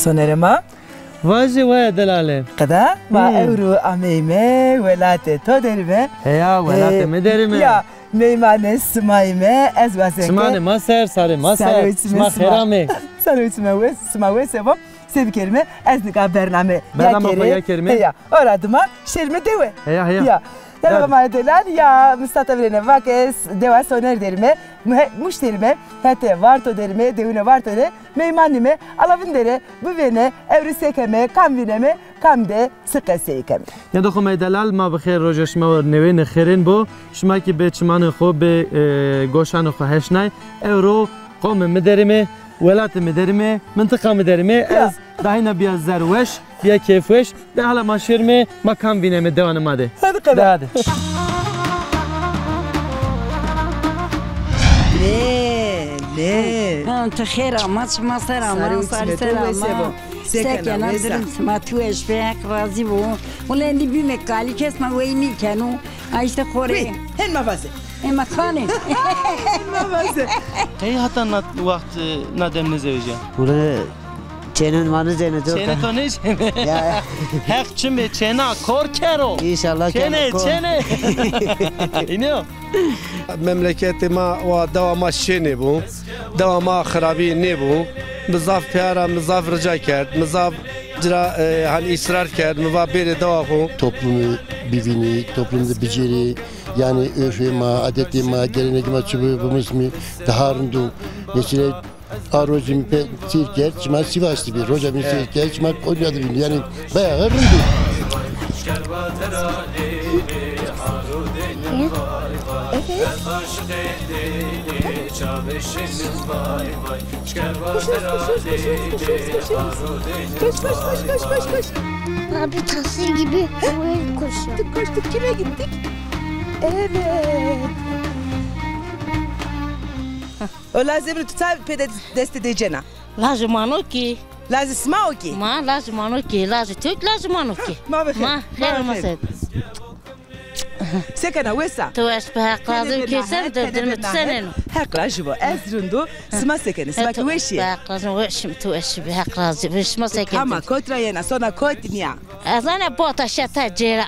sonerema. واجه ويا دلاله قدا ما اورو اميمه ولات تو درمه يا ولات مدرمه يا ميمانه سمايمه از واسه سمانه ما سر ساري ما سر ما خيرامه سماوي سبب سيب كلمه از نقا برنامه يا كلمه يا اوraduma şerme deve يا يلا ما dediler ya müstatavrene vakes deva soner derime müşterime hete varto derime devine varto de meymanime alavın dere bu vene evrisekeme kamvineme kamde sıkaseykem يا دخو ميدلال ما بخير روجش ما ورنوين خيرين بو شما كي بيتشمان خو به گوشان خو هشناي اورو قوم مدرمه ولات مدرمه منطقه مدرمه از دهينا بيا زروش بيا كيفوش ده حالا ما شيرمه ما كام بينمه دوانه ماده hadi kadar hadi ne انت خير ما صار ما صار سلام سكن ادرم ما توش بك راضي بو ولا اللي بمكالي كيس ما ويني كانوا عايش خوري hen mafazı اما خانه mafazı هي حتى وقت ندم نزوجه ولا چنن مانو زنه تو چنه تو نه حق چمه چنا کور کرو İnşallah çene اینو memleketime ve devama şeni bu, devama xarabi ne bu, mızaf piyara, mızaf rica kert, mızaf cira hani ısrar kert, mızaf beri deva bu. Toplumu bivini, toplumda beceri, yani örfü adetime, gelenekime çubuğumuz mu daha rındu. Mesela Arozim pe sirker, çima Sivaslı bir, Roca bin sirker, çima Konya'da bir, yani bayağı rındu. Koş. Abi tasir gibi koşuyor. Koştuk kime gittik? Evet. O lazım tutar pede destedeceğine. Lazım ki. Lazım sma o ki. Ma lazım ki. Lazım Türk lazım ki. Ma bekle. Ma her mased. Sekana wesa. Tu es behak lazım ki sen döndürme senin. Hak lazım bu. Ezrundu sma sekene. Sma ki weşi. Behak lazım weşim tu es behak lazım. Weşma sekene. Ama kotra yena sonra kotniya. Azana bota şata cera.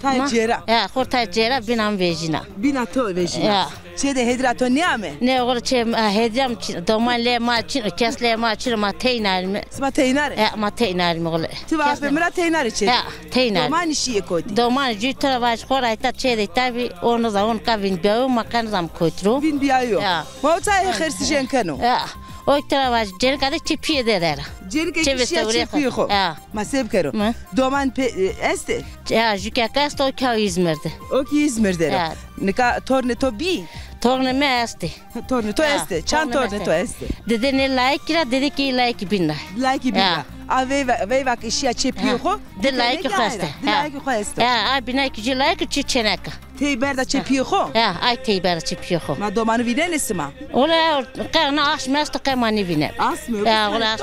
Tacera. Ya kurta cera binam vejina. Bina to vejina. Ya. Şeyde hedrato niyame. Ne olur çe hediyam domalle ma çin kesle ma çin ma teynar mı? Sma teynar. Ya ma teynar mı olur? Tu va pe mera teynar içe. Ya teynar. Doman işi koti. Doman jütara vaş korayta çede tabi onu da on kavin biyo makan zam koytru. Bin biyo. Ya. Mauta xersijen kanu. Ya. O tara vaş cer kadar çipiye der. Jerike kişiye çipiyo. Ya. Ma seb karo. Doman pe este. Ya jükakasto ka İzmir'de. O ki İzmir'de. Ya. Nika torne to bi. Torne me este. Torne to este. Çan torne to este. Dedi ne like dedi ki like binna. Like binna. Ave vak işi çepiyo. De like kaste. Like kaste. Ya ay binna ki like çiçeneka. Teyber da çepiyo. Ya ay teyber çepiyo. Ma domanı vinen esma. Ola kana aş mest kemani vinen. Asmı. Ya ola aş.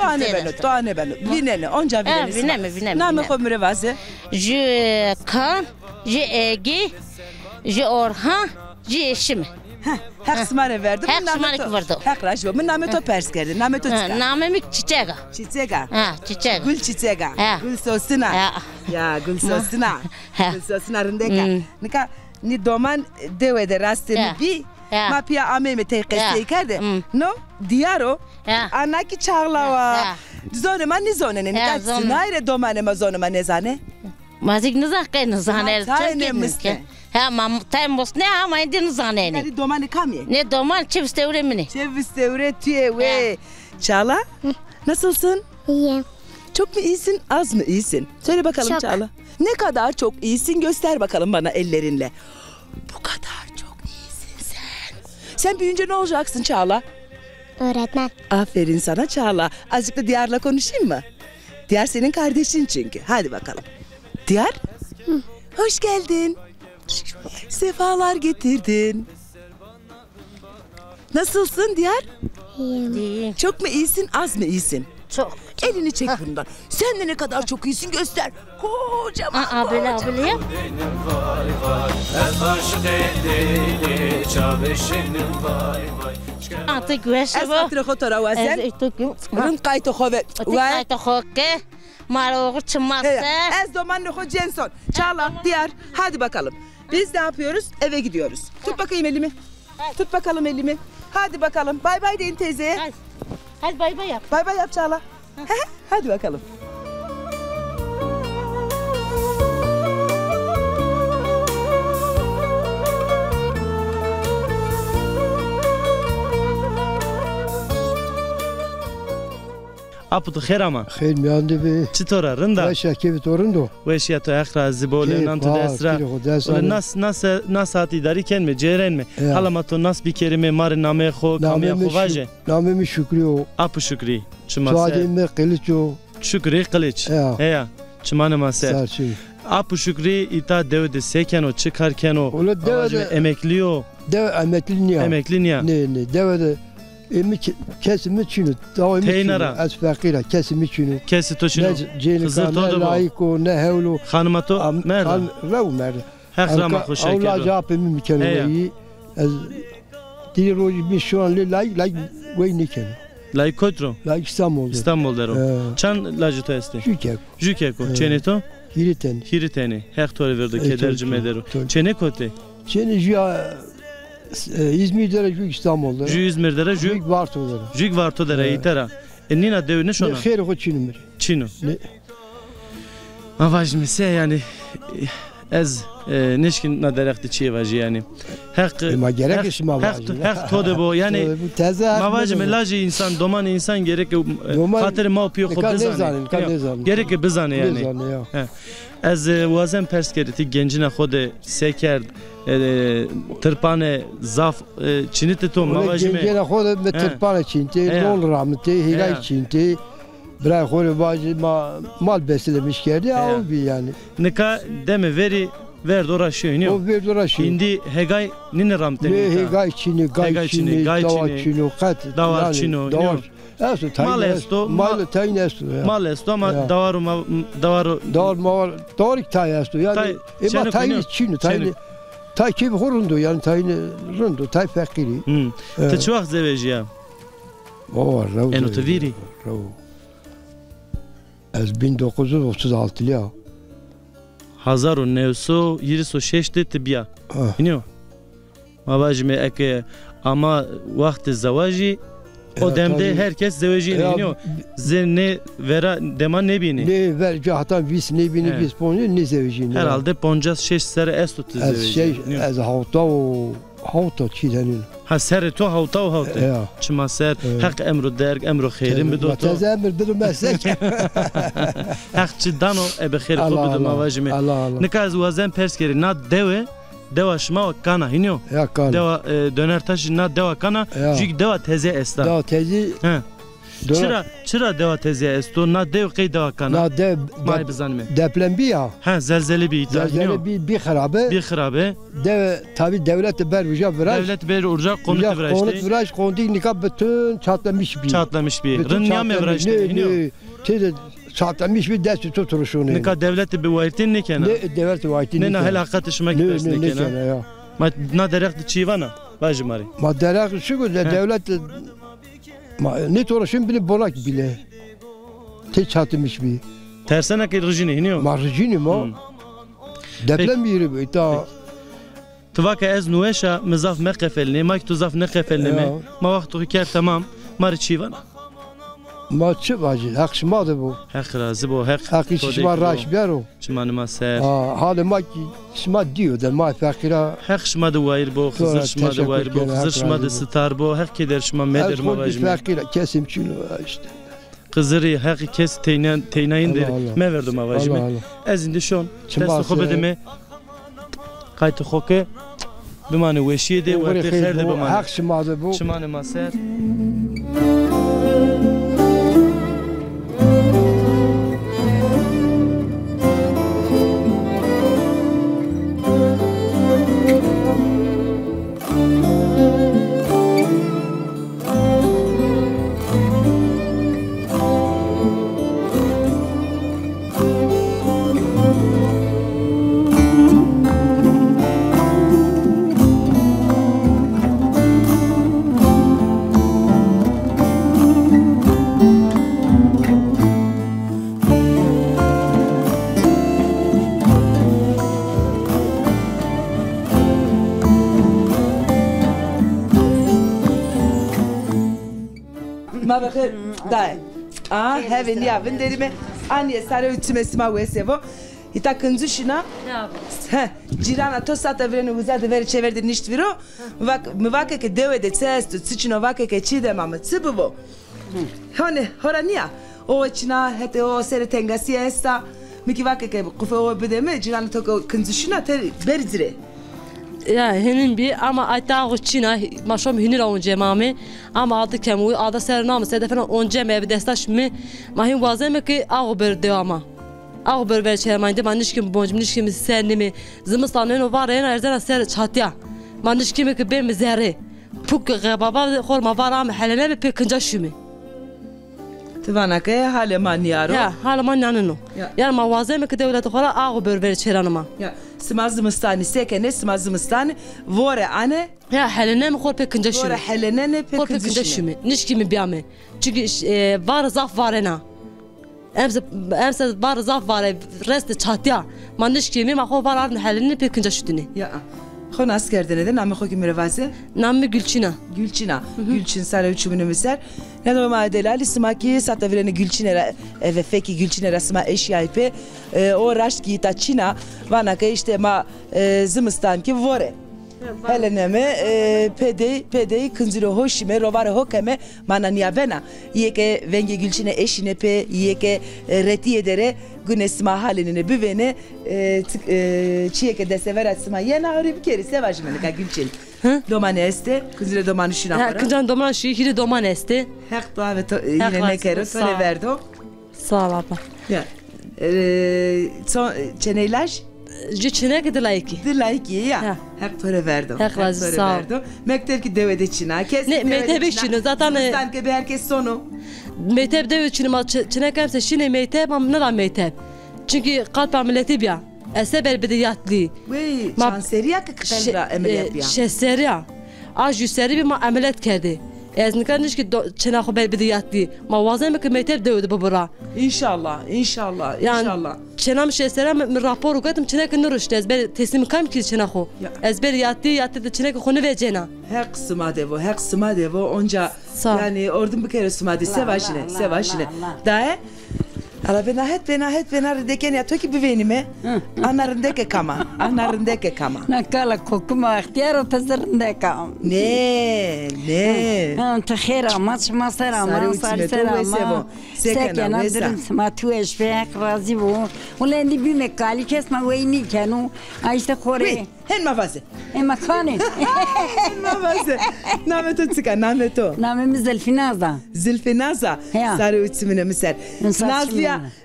Tane ben. Vinen onca vinen. Vinen. Name komre vaze. Je kan, je egi, je orhan, je eşim. Hak smare verdim. Hak smare verdim. Hak rajbo. Min name to pers kerdi. Name to çıkar. Name mi çiçeğe. Çiçeğe. Ha çiçeğe. Gül çiçeğe. Gül sosuna. Ya gül sosuna. Gül sosuna rındeka. Nika ni doman deve de rastını bi. Ma pia ameme te qesti kerdi. No diaro. Anaki çağlava. Zone man ni zone ne. Nika sınayre domane ma zone ma ne zane. Mazik nizak nizane. Tane miste. Ha mam temos ne ama indin zane ne. Ne doman kamye. Ne doman çivste uremini. Çivste üretiyor ve. Çağla nasılsın? İyiyim. Çok mu iyisin az mı iyisin? Söyle bakalım çok. Çağla. Ne kadar çok iyisin göster bakalım bana ellerinle. Bu kadar çok iyisin sen. Sen büyüyünce ne olacaksın Çağla? Öğretmen. Aferin sana Çağla. Azıcık da Diyar'la konuşayım mı? Diyar senin kardeşin çünkü. Hadi bakalım. Diyar. Hoş geldin. Sefalar getirdin. Nasılsın Diyar? İyiyim. Çok mu iyisin az mı iyisin? Çok. Elini çek bundan. Sen de ne kadar çok iyisin göster. Kocaman. Abile yap. أنت كويس از خاطر خود تو را وزن رون قایت خوبه قایت خوبه مارو çımazsa ez domanlı خود جنسون çala diğer hadi bakalım biz ne yapıyoruz eve gidiyoruz tut bakayım elimi tut bakalım elimi hadi bakalım bay bay deyin teyzeye hadi bay bay yap bay bay yap Çağla hadi bakalım. Aputu خیر اما خیر میانده به چطوره رنده شکی به تورندو ویشیا تو اخر زبول نان تو دسترا ولی ناس هاتی داری کن می جیرن می حالا ما تو ناس بیکریم مار نامه خو کامی خو واجه نامه می شکریو اپو شکری چما سعی می قلیچو شکری قلیچ هیا چما نماسه اپو شکری ایتا دو د سکنو چکار کنو emekliyo emekli niye ne devede kesimi çinu daha Teynara az fakira kesimi çinu kesi to çinu kızı to da layıko ne hevlu hanıma to merda rav merda hakrama hoşa Allah cevabı mümkün az diyor bir şu an lay ve niken lay kotro lay İstanbul dero çan lacıto este jükeko çeneto hiriteni hektor verdi kederci medero çene kote çene İzmir'de jük İstanbul'da. Jük İzmir'de jük Varto'da. Jük Varto'da itara. Nina devne şona. Xeyr o Çin'im. Çino. Ma vajmi se yani ez neşkin naderekti çiye vajı yani. Hak ma gerek iş ma vajı. Hak toda bu yani ma vajmi lacı insan doman insan gerek hatır ma piyo xob bezane. Gerek bezane yani. Ez wazem perskeriti gencine xode seker tırpane zaf çinite to mavajme gencine xode be tırpane çinte lol rahmeti hilay çinte bırak xode bacı mal beslemiş geldi o bir yani nika deme veri ver doraşıyor ne o ver doraşıyor indi hegay nine ramte ne hegay çini gay çini davar çini kat davar çini Eso malesto mal taynesto malesto ama davar taynesto yani ema tayni çini tayni tay ki horundu yani tayni rundu tay fakiri te çuaq zevejiya o rav eno teviri az 1936 ya 1926 tibiya iniyor mavajme eke ama vakti zavaji o demde herkes zeveciyle iniyor. Ne vera deman ne bini? Ne ver hatta vis ne bini vis ponju ne zeveciyle. Herhalde poncas şeş sere estut zeveciyle. Az hauta çilenin. Ha sere to hauta. Çima ser hak emru derg emru khairin bido to. Tazamir bido meslek. Hak çidano ebe khair ko bido mavajme. Nikaz wazen perskeri na deve deva şma kana hiniyo. Deva döner taşı na deva kana. Jük deva teze esta. Deva tezi. Çıra deva teze esto na dev kay deva kana. Na dev. May bizanme. Deprem biya. Ha zelzele bi ita. Zelzele bi kharabe. Bi kharabe. Dev tabi devlet ber uca viraj. Devlet ber uca konut viraj. Konut viraj kondik nikab bütün çatlamış bir. Çatlamış bir. Rınya mı viraj hiniyo. Tede çatlamış bir desti tuturuşunu. Nika devleti bir vaytin ne kana? Ne devleti vaytin ne? Ne helakati şmak besne kana? Ma na derek çivana bajmari. Ma derek şu güzel devlet ne toruşun bile bolak bile. Te çatlamış bir. Tersana ki rejini hiniyo. Ma rejini ma. Deprem biri bu ita. Tvaka ez nueşa mezaf meqfelni ma tu zaf neqfelni ma vaqtu kar tamam mar çivana. ما چه واجی حق شما ده بو حق راضی بو حق شما راش بیارو شما نماسر حال ما شما دیو ده ما فقیرا حق شما ده وایر بو خزر شما ده وایر بو خزر شما ده ستار بو حق کدر شما مدر ما واجی فقیرا کسیم چونو işte Kızırı حق kes teynayin der me verdim ma واجی از indi şon dest خوب دمه قایت خوکه بمانه وشیه ده و خیر ده بمانه حق شما ده بو شما نماسر خير داي هذا نيا بندري أني سارة وتمسي ما ويسيبه إتا كنزوشنا جيرانا تو ساعة فرينو وزاد فري چهورد نيشت فيرو مواكه که دوه ده تست تسيچنا واكه که چي ده ماما تسببو هونه هورانيا او چنا هته او سر تنگاسي استا ميكي واكه که قفه او بدمه جيرانا تو كنزوشنا تر برزره Ya henin bir ama ayta Çin'e maşom hinir onca mami ama adı kemu adı sernamı sedefena onca mev destaş mı mahim vazeme ki ağber devama ağber ver çermande manişkim boncum nişkim sernimi zımıstanın o var en erzana ser çatya manişkim ki ben mizere puk baba horma var ama halene bir pekinca şumi Tivana ki haleman yaro ya haleman yanını yani ma vazeme ki devlet hala ağber ver çeranıma ya Smazımstani sekene smazımstani vore ane ya halene mi korpe kinca şumi vore halene ne korpe kinca şumi nişkimi biyame çünkü var zaf varena emse var zaf var rest çatya man nişkimi ma ko var arne halene pe kinca şudini ya Xon askerdene de namı xo kimrevaze namı Gülçina Gülçin sara üçümünü miser ne de ma delali smaki satavrene Gülçinera ve feki Gülçinera sma eşyaype o raşki ta Çina vana ke işte ma zımstan ki vore Heleneme pede kınziro hoşime rovare hokeme mana niyavena yeke venge Gülçine eşine pe yeke reti edere günesma haline büvene çiyeke de sever atsma yena öyle bir kere sevajmene ka Gülçin domane este kınziro domanı şuna para kıncan doman şu hiri doman este hak doğa ve yine ne kere tole verdo sağ ol abla ya son çeneylaj Çin'e gidilayki. Dilayki ya. Hep töre verdim. Hep töre verdim. Mektep ki devede Çin'e. Kes. Ne mektep Çin'e zaten. Sen ki herkes sonu. Mektep devede Çin'e kemse Çin'e mektep ama ne la mektep? Çünkü kalp ameliyatı ya. Eseber bediyatli. Vay. Şanseriya ki kıtalra ameliyat ya. Şeseriya. Az yüzleri bir ameliyat kerdi. Eznikarniş ki Çin'e haber bediyatli. Mavazem ki mektep devede babura. İnşallah. Yani Çenam şesera rapor ukadım Çin'e ki nuruştu ezber teslim kam ki Çin'e ho. Ezber yattı da Çin'e ki konu vereceğine. Her kısma devo onca yani ordum bir kere sumadi sevaşine. Daha ala benahet deken ya toki bivenime anarındeke kama. Nakala kokuma ihtiyar tazarındeke. Ne. Tahira masera sara sekena derim matu eşbek razı bu. Ulendi bir mekali kesma veyni kanu ayşte khore. Hen mavaze. Makane. Hen mavaze. Nameto tsika nameto. Namemiz Zilfinaza. Sarı ütümüne miser.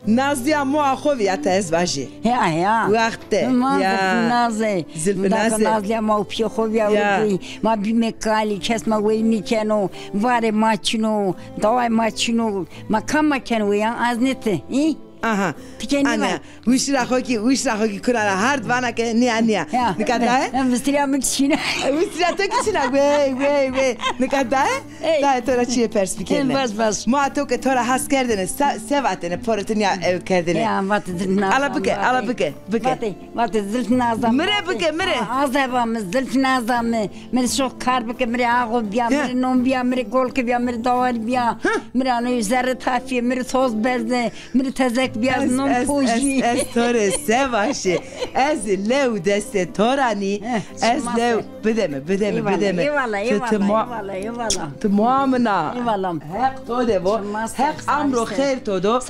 Nazlia muahovi ata ezvaji. Ya. Vakte. Ya. Zilfinaze. Nazlia muahovi ya. Ma bir mekali kesma veyni kanu vare maçino davay maçino makama kanu ya aznete. Aha. Ana. Wishra hoki kurara hard vana ke nia. Nikada? Vistria mixina. Vistria tekisina we. Nikada? Da tora çiye perspektive. Bas. Muato ke tora has kerdene sevatene porotnia ev kerdene. Ya vat dinna. Ala bıke. Vat zilfnazam. Mire. Azabam zilfnazam. Mere çok karbıke mere ağo biya mere nom biya mere golke biya mere davar biya. Mere ano üzeri tafiye mere toz berde mere tezek biya nom poji. Es tore sevaşi. Ez lev deste torani. Ez lev bedeme. Eyvallah. Tamamına. Eyvallah. Hep to devo. Hep amro khair todo.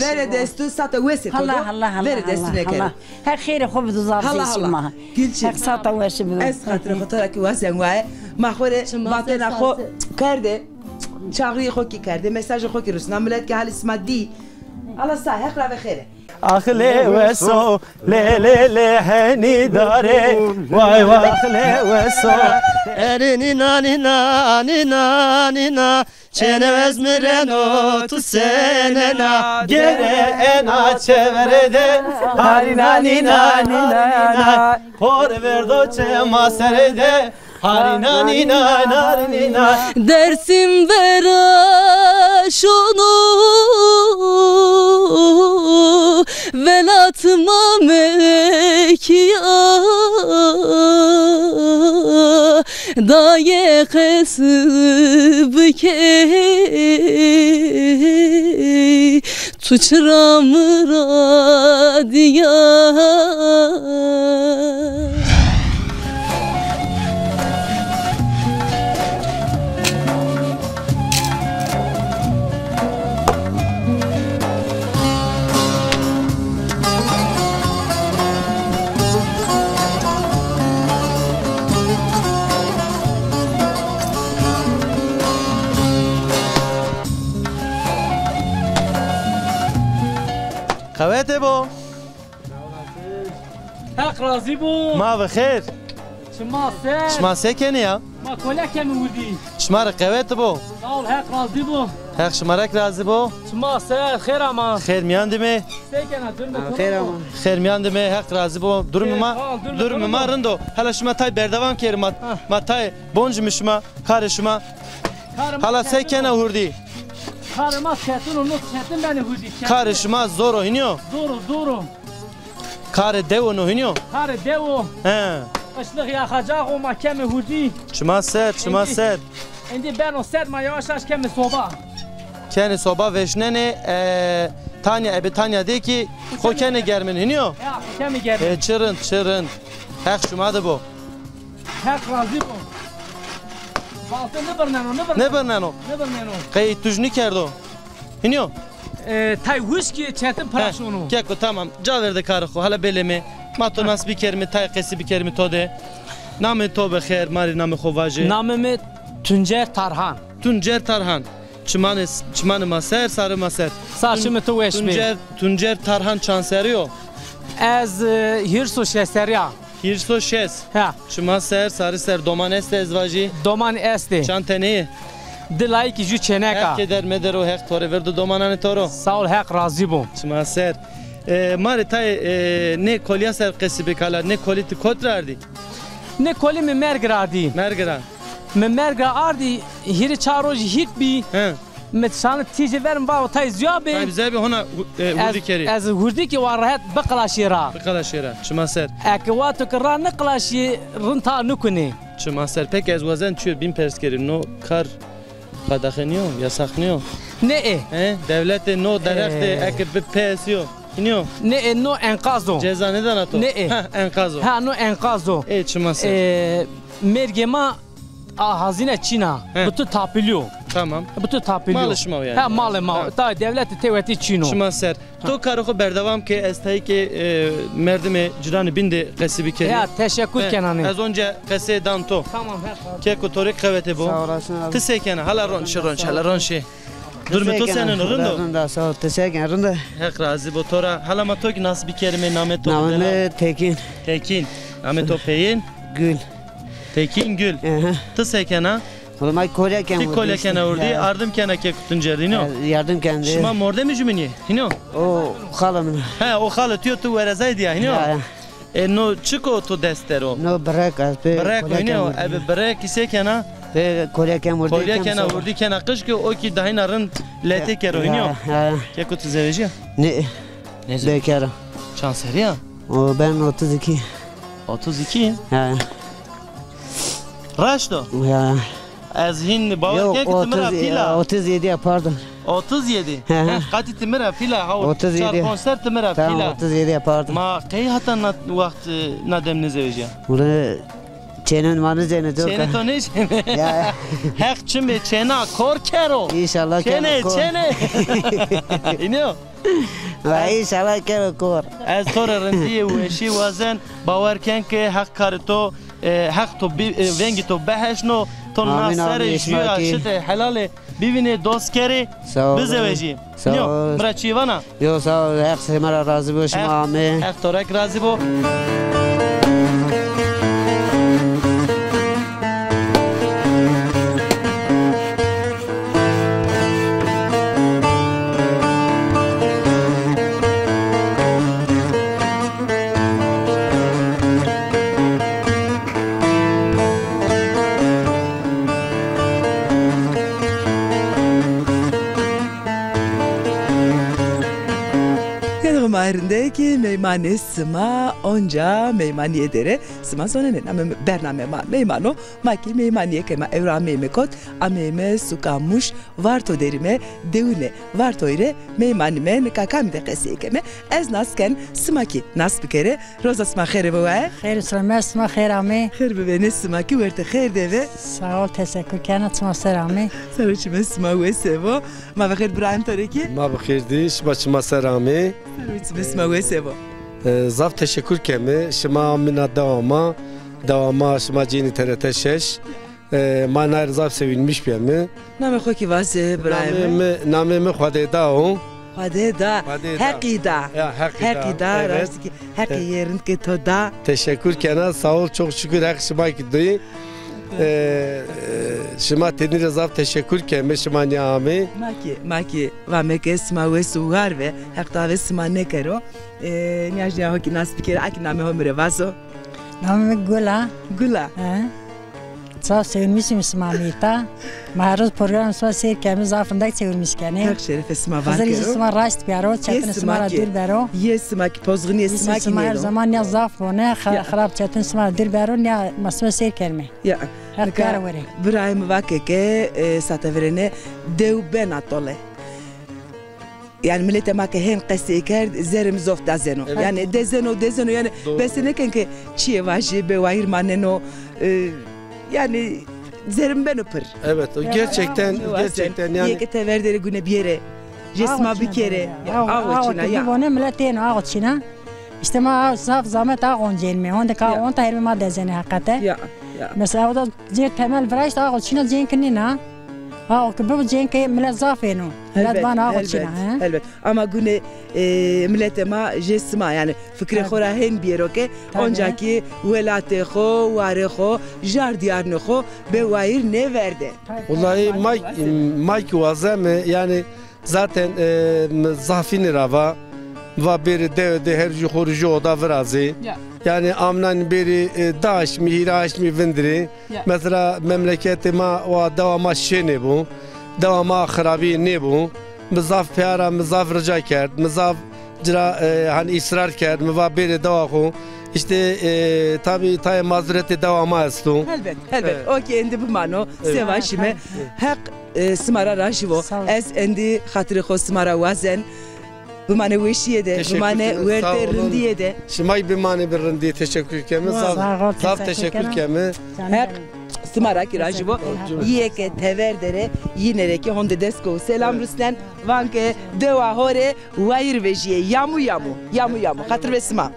Vere destu sata wese todo. Vere destu ne kere. Her khayr خوب duzarsi şima. Hep sata wese bu. Es khatra khatra ki wasen wae. Mahore batena kho kerde. Çağrı xoki kerde. Mesaj xoki rusna millet ki halis maddi. Allah sağ hekra ve khayre. Akhli weso le hani dare vay akhli weso nina çenevez mireno tu senena gere ena çevrede harina nina por verdo çema serede harina nina dersim vera şunu velatıma mekiya daye kesbke tu çıramıra diya خوات بو حق راضی بو ما بخیر شما سکنی یا ما کلا کم ودی شما رقوات بو سال حق راضی بو حق شما رک راضی بو شما سه خیر اما خیر میاندی می سکنه درم خیر اما خیر میاندی می حق راضی بو درم ما رندو حالا شما تای بردوام کردم ما تای بونج مشما کار شما حالا سکنه هردی Karıma çetin onu çetin beni hudi. Karışma zor oynuyor. Zor. Karı dev onu oynuyor. Karı dev o. He. Işlık yakacak o mahkeme hudi. Çıma ser. Şimdi ben o serma yavaş kemi soba. Kendi soba veşneni Tanya ebi Tanya de ki o kendi germin oynuyor. Ya kemi germin. Çırın. Hak şuma da bu. Hak razı bu. Ne bernano? Kayı tujni kerdo. Hiniyo? Tay whisky çetin paraşonu. Keko tamam. Caverde karıxo. Hala beleme. Mato nas bir kermi tay qesi bir kermi tode. Namı to bekher mari namı xovaje. Namımı Tuncer Tarhan. Tuncer Tarhan. Çımanı maser sarı maser. Saçımı tu veşmi. Tuncer Tarhan çanseriyo. Ez hirso şeseriya. Hirso şes. Ha. Çıma ser sarı ser doman este ezvaji. Doman este. Çanteneyi. Dilay ki ju çeneka. Hek keder meder o hek tore verdu domananı toro. Sağ ol hek razı bu. Çıma ser. Mari tay ne kolya ser qesi bekala ne koliti kotrardi. Ne koli mi mergradi. Mergra. Me mergra ardi hiri çaroj hit bi. He. Metşanı tice verim ba tay ziyabe. Tay bize bir hona hurdi keri. Az hurdi ki var rahat baqlaşira. Baqlaşira. Çıma ser. Akwato kran naqlashi rınta nukuni. Çıma ser pek ez vazen çür bin pers kerim no kar qadaxniyo yasaqniyo. Ne devlet no darakte ekip pesiyo. İniyor. No enkazo. Ceza neden ato? Ne enkazo. No enkazo. Çıma ser. Mergema hazine Çin'a. Bütün tapılıyor. Tamam. Bütün tapılıyor. Malışma o yani. Mal. Ta devleti teveti Çin'o. Çıma ser. To karıxo berdavam ki estay ki merdime ciranı bindi qesibi keri. Ya teşekkür kenani. Az önce qesi danto. Tamam. Keko torik qavete bu. Sağ olasın abi. Tsekena hala ronşi. Durme to senin rundo. Runda sağ ol. Teşekkür runda. Hek razı bu tora hala ma to ki nasıl bir kelime namet to. Namet Tekin. Namet to peyin. Gül. Tekin Gül. Tsekena. Kolay kolyaken vurdu. Kolyaken vurdu. Ardım kena ke kutuncerdi no. Yardım kendi. Şuma morde mi cümini? Hino. O halamın. O hala tüyo tu verezaydı ya hino. No çıko to destero. No bırak azbe. Bırak hino. Abi bırak ise kena. Kolyaken vurdu. Kolyaken vurdu kena kış ki o ki dahi narın lete kero hino. Ke kutu zeveji? Ne? Bekarım. Çanseri ya? O ben 32. 32? Ha. Raşto? Ya. Az hin bavar ke timra pila. 37 pardon. 37. Qati timra pila ha. 37. Konser timra pila. Tamam 37 pardon. Ma qey hata vaqt nadem nezeveji. Bunu çenen vanı çene çok. Çene to ne çene? Ya. Hak çimbe çena kor kero. İnşallah çene. İniyor. İnşallah kero kor. Az tora rendiye ve şi wazen bavar ken ke hak karto hak to vengi to behşno to nasere jua şite helale bivine dost kere bizeveji. İniyor. Mraçivana. Yo sağ ol. Hak semara razı boşum ame. Hak torak razı bo. rindeki meymane sıma onca meymaniye dere sıma sonra ne ama bername ma meymano maki meymaniye kema evra meymekot ameme sukamuş varto derime devune varto ire meymanime nikakam de kesekeme ez nasken smaki nas bir kere roza sma khere bava خير سلامة اسمها خير عمي خير ببني smaki verte khair deve ساول تسكر كانت اسمها سر عمي sarıçı mesma vesevo ma bakir İbrahim tariki ما بخير ديش باش ما سرامي sarıçı mesma vesevo زاف تشكر كمي شما منا دوما شما جيني TRT 6 ما نار زاف sevinmiş bimi name xoki vas İbrahim namemi xwadeda Hadeda, hakida, hakida, rastki, haki yerin ki toda. Teşekkür kena, sağ ol, çok şükür hak şıma gidiyor. Şıma tenir zaf teşekkür keme şıma niyami. Maki, vamek esma ve sugar ve hakta ve esma ne kero. Niyajniya hoki nas bir kere aki name homre vaso. Name Gula. Gula. Sağ sevinmişim İsmail'ta. Maharuz program sonra seyir kemi zafındak sevinmiş keni. Hak şeref esma var kero. Hazır İsmail rast biyaro, çetin İsmail dur biyaro. Esma ki pozguni esma ki İsmail her zaman ya zaf bu ne xarab çetin İsmail dur biyaro ya masma seyir kelme. Ya. Her kara vere. İbrahim vakeke sataverene dev ben atole. Yani millete make hen qasiker zerim zof dazeno. Yani dezeno yani besene kenke çiye vaji be vahir maneno yani zerim ben öpür. Evet o gerçekten yani. Yeke teverdere güne bir yere. Jesma bir kere. Ağaçına ya. Bu ne milletin ağaçına. İşte ma zaf zahmet ağon gelme. Onda ka on ta herme dezene hakikaten. Ya. Mesela o da temel vraş ağaçına cenkini na. Ha o gibi cenke millet zafeno. Millet bana ağaçına. Elbet. Ama güne millete ma jesma yani fikre xora hen bir yere ki oncaki velate xo vare xo jar diyarne xo be vayir ne verdi. Vallahi Mike vazem yani zaten zafini rava va bir de her juxoruju oda vrazi. Yani amnan biri daş mi hiraş mi vindiri. Mesela memleketime ve devama şene bu. Devama xarabi ne bu. Mızaf piyara mızaf rica kerd. Mızaf cira hani ısrar kerd. Mıva biri davaku. İşte tabi tay mazureti devama estu. Elbet. O ki endi bu mano sevaşime hak smara rajivo. Ez endi hatırı xo smara vazen. Bu mane weşiye de, bu mane verte rindiye de. Şimay bir mane bir rindiye teşekkür kemi. Zaf teşekkür kemi. Hep smara ki rajivo. Yiyeke teverdere, yinereke honde desko. Selam Ruslan, vanke deva hore, vayir vejiye, yamu. Hatır ve sma.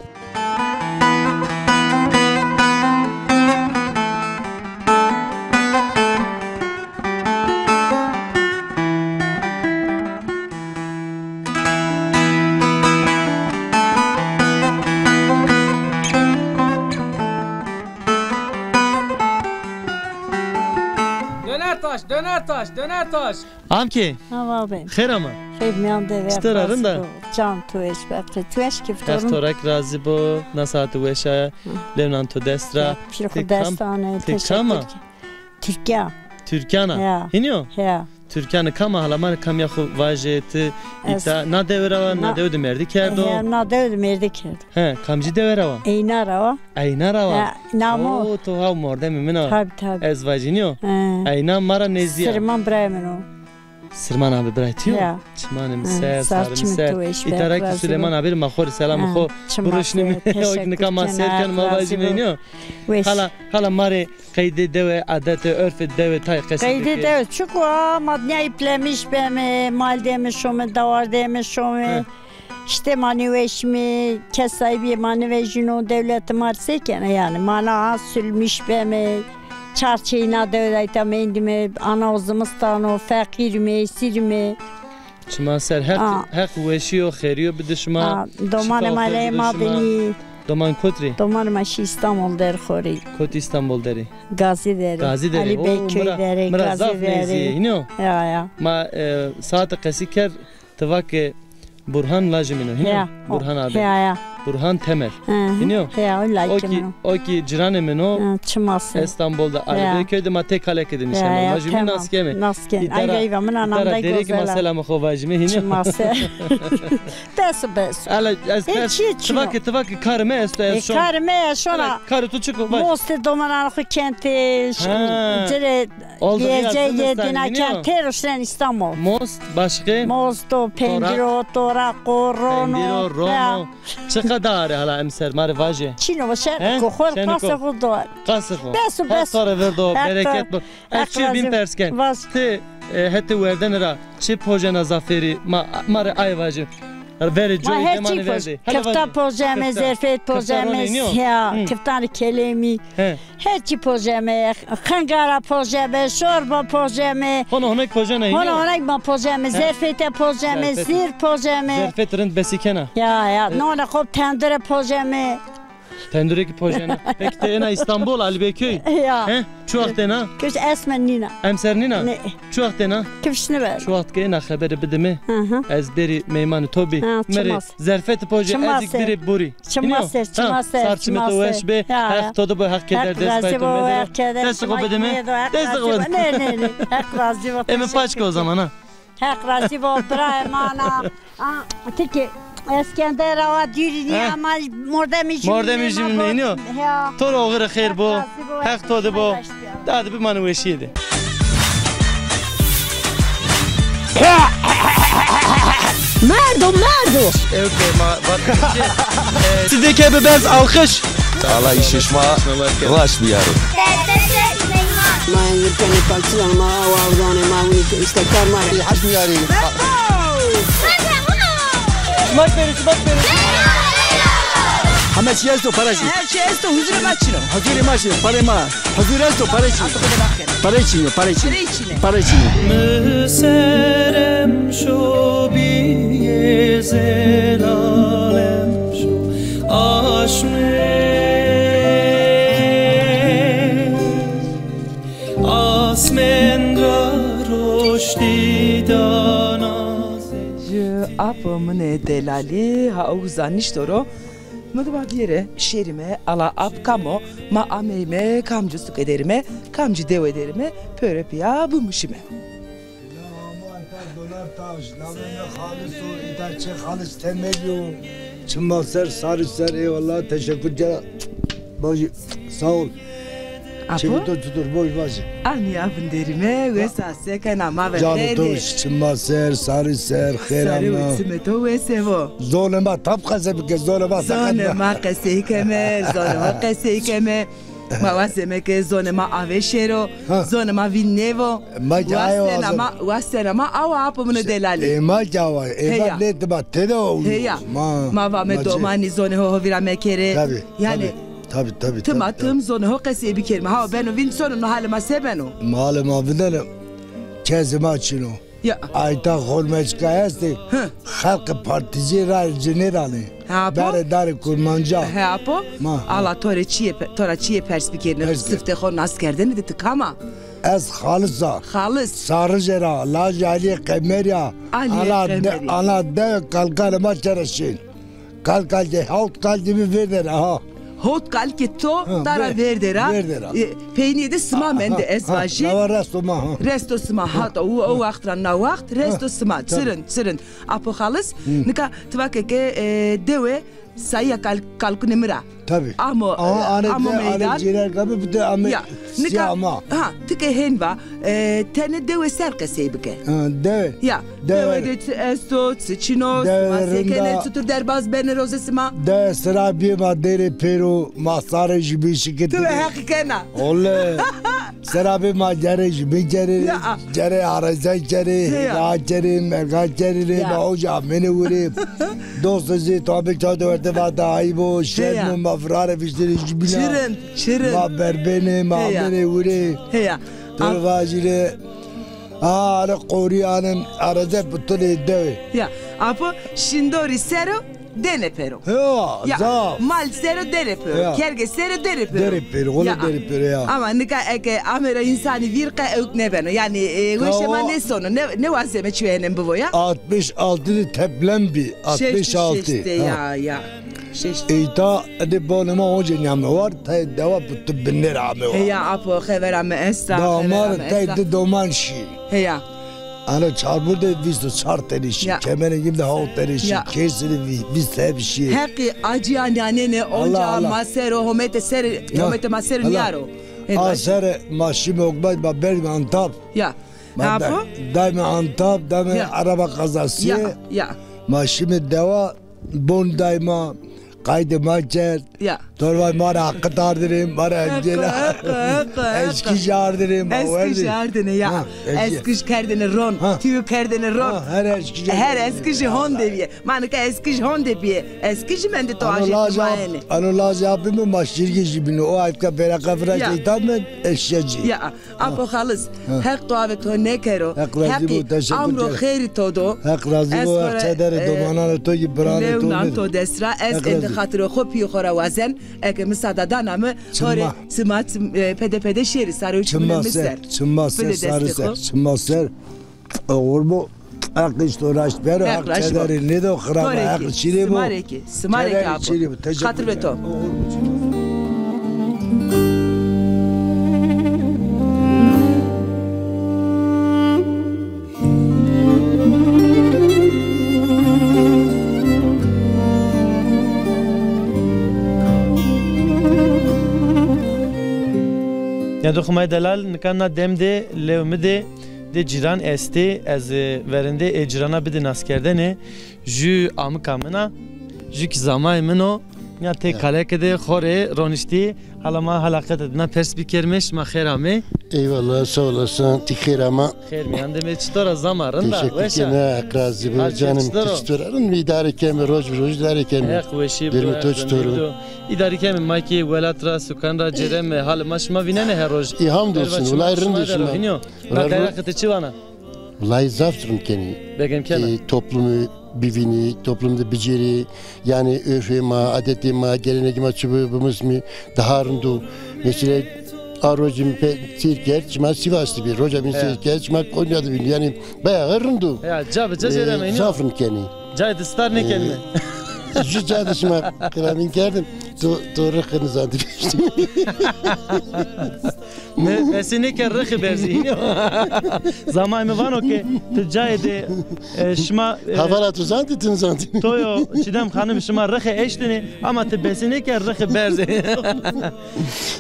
Döner taş. Amki. Hava ben. Xeyr ama. Xeyr miyan dever. Stararın da. Can tu eş bakre. Tu eş kiftorun. Ektorak razı bu. Nasatı veşa. Levnan tu destra. Pirxu destane. Teşekkür. Türkiye. Türkana. Hiniyo? Ya. Türkiye kama halaman kam yaxu vajeti ita na devrava na devde merdi kerdo. Na devde merdi kerdo. He, kamji devrava. Aynarava. Aynarava. Namo. O to hav morde mimina. Tabi. Ez vajinio. Ayna mara neziya. Sırman braymeno. Sırman abi braytiyo. Çimanim ser sarım İtaraki Süleyman abi mahor selam xo. Buruşnim o kama serken mavajimeniyo. Hala mare kaydı deve adet örf deve tay qesi. Kaydı deve çünkü madniye iplemiş bemi mal demiş şome davar demiş şome. İşte maneveşmi kes sahibi manevejino devleti marseken yani mana sülmüş bemi. Çarçıyına devlete mendime anavzımızdan fakirme sirme. Şuma ser hak veşiyo xeriyo bidişma. Doman male madeni. Doman kotri. Doman maşi İstanbul der xori. Kot İstanbul deri. Gazi deri. Ali Beyköy deri. Gazi deri. Ino. Ya. Ma saat qasiker tavak Burhan lazımino. Burhan abi. Ya. Burhan Temel. Biliyor musun? O ki ciranı meno. Çıması. İstanbul'da Alibeköy'de mate kalek edin inşallah. Majumi naske mi? Naske. Ayva mın anamda güzel. Dereki mesela mı kovajmi? Çıması. Bes. Ala tıvak karme esto. Karme şona. Karı tuçuk. Moste domanan kenti. Cere yedina kenti Ruşen İstanbul. Most başka? Mosto Pendiro Tora Korono. Pendiro Rono. Çıkadar hala emser mari vaje. Çino başa kohor kasıfı doğar. Kasıfı. Bes. Sonra verdo bereket bu. Ekçi bin persken. Te hette verden ra. Çi pojena zaferi mari ay vaje. Veri joy demani verdi. Kıfta pojeme, zerfet pojeme, ya kıftan kelemi. Heci pojeme, kangara pojeme, şorba pojeme. Honek pojene. Honek ma pojeme, zerfete pojeme, zir pojeme. Zerfet rind besikena. Ya, nona kop tendere pojeme. Tendüreki pojene. Peki de İstanbul Alibeköy. Ya. Çuak dena. Köş esmen nina. Emser nina. Ne? Çuak dena. Köşünü ver. Çuak gena haberi bidimi. Ezberi meymanı tobi. Meri zerfet poje ezik biri buri. Çımaser. Sarçımı to veş be. Hak todo bu hak keder despayto medero. Destek o bidimi. Destek o bidimi. Ne. Hak razı ol. Emi paçka o zaman ha. Hak razı ol. Brahmana. Tiki. Eskender ava dürini ama mordemicim ne iniyor? Toro oğru xeyr bu. Hak todu bu. Dadı bir manı veşiydi. Merdo. Evet Sizdeki bebez alkış. Allah işişma raş bir yarım. ما يمكن يفلسفون ما وأوضان ما ويستكار ما حجم ياري Smak verin. Ama şey esto para için. Her şey esto huzur maçino. Hazır maçino para ma. Hazır esto para için. Para için. Meserem şo bir zelalem şo aşme asmendra roştidana. Apă mâne de lali ha uzaniş doro. Mă duc aviere şerime ala ap kamo ma ameyme kamcı suk ederime kamcı dev ederime pörepiya bumuşime. Dolar taş, lavene halis o, idarçe halis temeliyor. Çımbakser, sarıser, eyvallah, teşekkür ederim. Bacı, sağ ol. Çevir tutur, boş bacı. Ani yapın derime ve sase kanama ve canı tuş, çımbakser, sarıser, xeyrama. Sarı uçmeto ve sevo. Zonema, tap kasebike, zonema sakatma. Zonema kaseykeme, zonema kaseykeme. Ma vaseme ke zonema aveşero, zonema vinnevo. Wasenama awa apă mână de lali. Ma cava, eva ne te batte de o. Heya. Ma va me domani zone ho vira mekere. Tabii. Yani tabii. Tım zone ho kase bir kelime. Ha ben o vin sonunu halima sebeno. Malama vinene. Kezima çino. Ya. Ayta Holmeçka esti. Halk Partisi ral generali. Dare dare kurmanca. He apo. Ala tora çiye perspikerine sıfte hon askerden de tıkama. Ez halisa. Halis. Sarıcera, Laj Ali Kemerya. Ana de kalkalma çereşin. Kalkalce halt kalcimi verder ha. Hot kalketto dara verdera. Peynir de sıma mende esvaji. Nava resto ma. Resto sıma hatta o vaxtran na vaxt resto sıma çırın. Apo halis. Nika tvakeke deve sayya kalkunimira. Tabii. Amo meydan. Ciğer gibi bir de siyama. Ha, tike henva. Tene deve serke seybike. Deve. Ya. Deve de esto, çino, masekene tutur derbaz bene rozesima. Deve sırabi madere pero masare jibi şirketi. Tüve hakikena. Olle. Sırabi madere jibi cere arazay cere, racere, mergan cere, mauca meni vurip. Dostuzi tabi tadı verdi vada aybo şermu mafrare fişleri jibina. Çırın. Ma berbene, ma meni vuri. Heya. Durvacile. Ara Koreyanın araza putule deve. Ya, apo şindori sero dene pero. Ya zaf. Mal sero dene pero. Kerge sero dene pero. Dene pero, onu dene pero ya. Ama nika eke amera insani virka ök ne beno. Yani goşema ne sonu ne vazeme çüyenin bu ya? 66 teplen bir 66. Şeşte ya. İta de bonuma hoca nyame var ta deva putu binler ame var. Ya apo xever ame esta. Damar ta de doman şi. Ya. Ana çarburda visto çarterişi, kemene gibi de halterişi, kesiri biz hep şey. Haki acıyan ne onca masero homete seri homete masero niaro. Asere maşime okbay baber Antap. Ya. Apo? Daima Antap, daima araba kazası. Ya. Maşime deva bon daima kaydı maçer. Ya. Torvay mara hakkı tardirim, mara encela. Eski jardırım. Eski jardını ya. Eski kerdini ron. Tüyü kerdini ron. Her eski hon deviye. Manika eski hon deviye. Eski mende to ajeti mayene. Ano laz yapımı maşirgi jibini. O ayıpka beraka fıraş deytamen eşyacı. Ya. Apo halis. Hek tuave to ne kero. Heki amro kheri todo. Hek razı bu akçederi domananı to gibi brane to. Levnan to desra. Es ente hatırı hopi yukhara vazen. Eke misada danamı tore sımat pede şeri sarı uçmunu miser. Çımmaser sarıser. Çımmaser. Orbu akış toraş bero akçederi ne de o kırama akış çiri bu. Smareki abi. Hatır ve to. Ya dokunmay delal nikana demde levmide de ciran esti az verinde ecrana bidin askerdene jü amkamına jü ki zamay mino ya te kalekede khore ronişti halama halakat edna perspikermiş ma khairame. Eyvallah sağ olasın tikhirama. Khair mi andeme çtora zamarın da teşekkür ederim akrazı bu canım çtorarın idare kemi roj idare kemi. Dermi çtoru. İdare kemi maki velatra sukanra cerem hal maşma vinene her roj. İhamdolsun ulay rındışma. Na kayakete çivana. Ulay zaftrın keni. Begem kena. Toplumu bivini, toplumda beceri, yani örfema, adetema, gelenekima çubuğumuz mi daha rındu. Mesela Arojim Sirker, çima Sivaslı bir, Rojam'ın Sirker, çima Konya'da bir, yani bayağı rındu. Ya cabı ceremeyin. Zafrın keni. Caydı star ne kelime? Şu caydı şuma kıramin geldim, doğru kını zannediyorsun. Mesine ke rıkı berziyini. Zaman mı var o ki tecayde şuma havala tuzan dedin zaten. Toyo çidem hanım şuma rıkı eştini ama te besine ke rıkı berzi.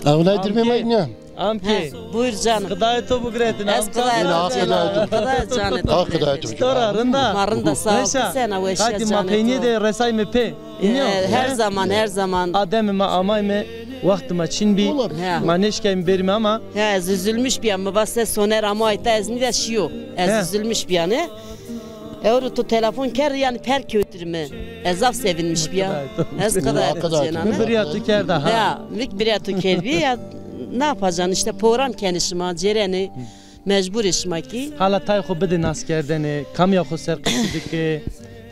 Avlay dirmemeyin ya. Amke. Buyur canım. Gıdayı topu gretin. Ez gıdayı canım. Gıdayı canım. Stora rında. Marında sağ ol. Sena ve eşya canım. Hadi mapeyni de resay me pe. Her zaman. Adem ma amay me vaktime çin bi. Maneşkem berme ama. Ez üzülmüş bir ama bas soner ama ayta ez ni de şiyo. Ez üzülmüş bir yani. Euro tu telefon ker yani per kötürme. Ezaf sevinmiş bir ya. Ez kadar canım. Bir yatı ker daha. Ya, bir yatı kerbi ya. Ne yapacaksın işte program kendisine cereni mecbur işime ki. Hala tay xo bidin askerdeni kamya xo serqisidik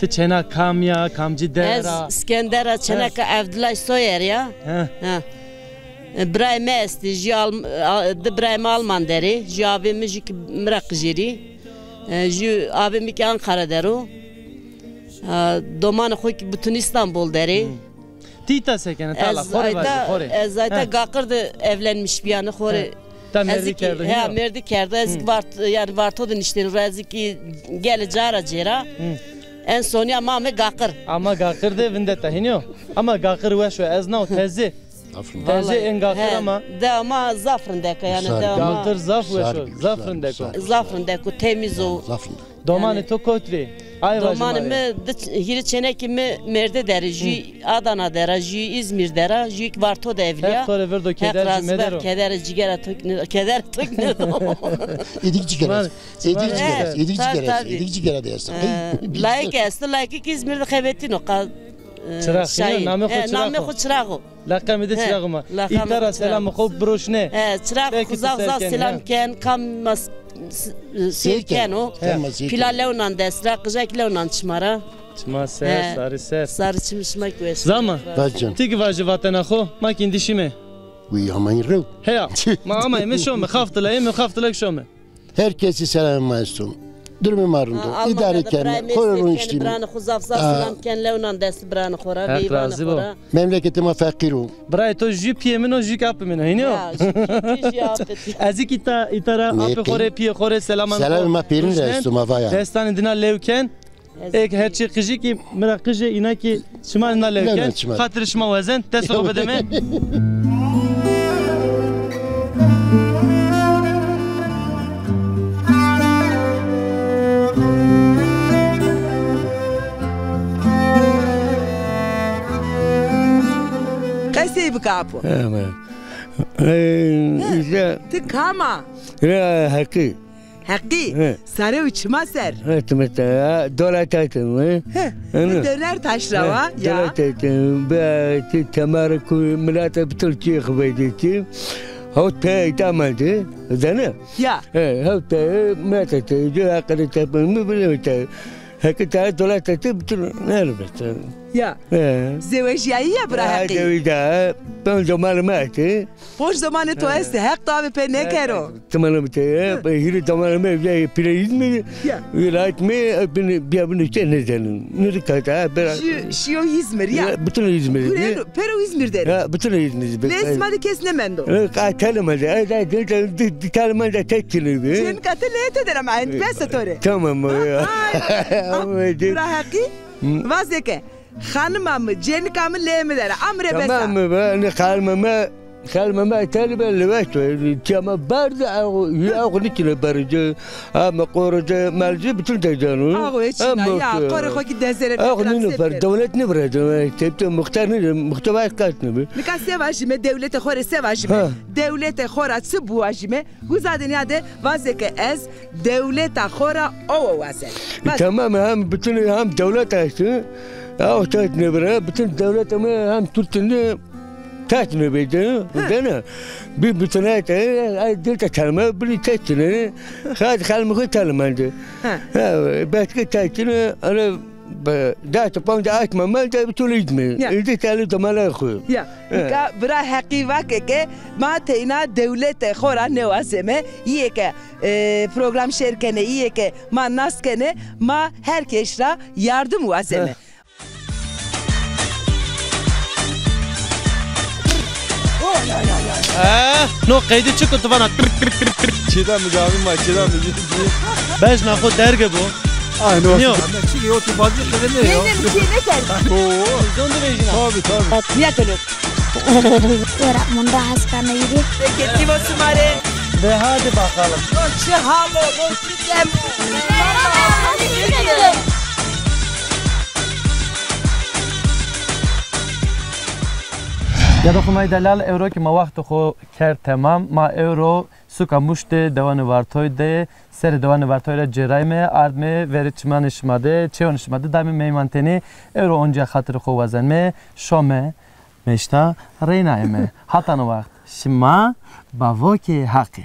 te çena kamya kamcı dera. Ez İskender çena ka Abdullah Soyer ya. Ha. Brahim esti jal de Brahim Alman deri. Jabi müzik mrak jiri. Ju abi mi ki Ankara deru. Doman xo ki bütün İstanbul deri. Tita sekene tala xore var xore. Ez zaten gakırdı evlenmiş bir yani xore. Merdi kerdi. Ha merdi kerdi. Ez var yani var todun işte raziki gel cara cera. En son ya mame gakır. Ama gakır de vindeta hiniyo. Ama gakır ve şu ez no tezi. Tezi en gakır ama. De ama zafrın deka yani de ama. Gakır zaf ve şu zafrın deko. Zafrın deko temiz o. Domani to kotri. Domanı mı hiri çeneki mi merde deri, jü Adana deri, jü İzmir deri, jü Varto da evliya. Hep tore verdo keder cimedero. Keder cigara keder tıkne. Edik cigara. Edik cigara dersin. Layık esti, layık İzmir'de kaybetin o kadar. Çırak, name xo çırağı. Lakam de çırağı mı? İtara selam xo broşne. Çırağı uzak selam ken kam sirken o. Pilalevnan destra, kızakilevnan çmara. چما سر ساری سر ساری چی میشم که زمان بچن تیگی واجب وطن خو ما کندی شیمه وی همین رو هیا ما ama مشوم خافت لك شومه herkesi selam olsun durumu marundu idare kendi korun işte بران خوزاف سلام كان لونان دست بران خورا بيبان خورا memleketime fakiru برای تو جی پی منو جی کاپ منو هینو ازی کی تا آپ خوره پی خوره سلام ما پیرین رستو ما vaya دستان دینا لوکن ek her şey kıcı ki merak kıcı ina ki şımal ina levken hatır şıma vazen tesoro bedeme Kayseri bu kapı. Tıkama. Hakkı. Hakkı. Sarı uçma ser. Evet mesela dolar taktım. Döner taşrava ya. Dolar taktım. Ben tamar kuy milata Türkiye kıvaydı. Hot pay tamamdı. Zana. Ya. Hot pay milata diyor akıllı tapın biliyor. Hakikaten dolar taktım bütün nerede? Ya. Zevciyi ya bırak. Zevciyi. Ben zamanımı Boş zamanı to este. Hak tabi pe ne kero. Zamanımı hiri zamanımı ya priz mi? Vilayet mi? Ben işte ne dedim? Ne kadar? Şio İzmir ya. Bütün İzmir. Peru İzmir'de. Ya bütün İzmir. Nesmadi kesnemendo. Kalmadı. Kalmadı tek kelime. Sen katı ne eder ama en pes tore. Tamam ya. Bırak ki. Vazeke. Hanımamı, cenikamı lehmeler, amre besa. Tamam mı? Ben kalmama talebe levşte. Ama barda ya nikle barda. Ama qorda malci bütün tecanu. Ya qorda ki dezere. Ağnını var. Devlet ne var? Tepte muhteva katını. Nika sevajime devlete xore sevajime. Devlete xora tsibu ajime. Guzadın yade vazeke ez devlete xora o vazen. Tamam hem bütün hem devlet açtı. Ya taht ne var? Bütün devlet ama hem Türkiye'nin taht ne beydi? Değil bir bütün ay dilde kalma bir tahtını. Kalmı kalmadı. Başka tahtını ana da tapanda açmama da bütün İzmir. İlde talı tamala koy. Ya. Ka bra hakiva ke ma teina devlete xora ne vazeme iyi ki program şerkene iyi ki ma naskene ma herkesra yardım vazeme. نو قیدی چی کو تو وانا چیدا مجاوی ما چیدا میگی باش ناخو درگه بو aynı o چی یو تو بازی خدمه نه نه کرد زنده بیجنا tabii niye toluk Ora munda haskana yürü. Gitti bu sumare. Ve hadi bakalım. Şu halo, bu sistem. یا دو خمای دلال اورو که ما وقت خو کرد تمام ما اورو سوکا مشت دوان وارتوی ده سر دوان وارتوی را جرایم آردم ورچمان شماده چون شماده دایم میمانتنی اورو اونجا خاطر خو وزن می شومه مشتا رینایمه حتی نو وقت شما باو که حقی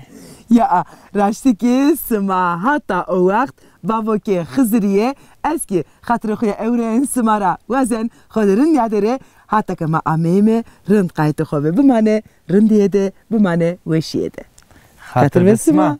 Ya raştı ki sma hatta o vakt bavo ki xizriye eski hatırı xuya evren smara vazen xodırın yadere hatta ki ma ameme rınd kaytı xobe bu mane rındiyede bu mane veşiyede. Hatır ve sma.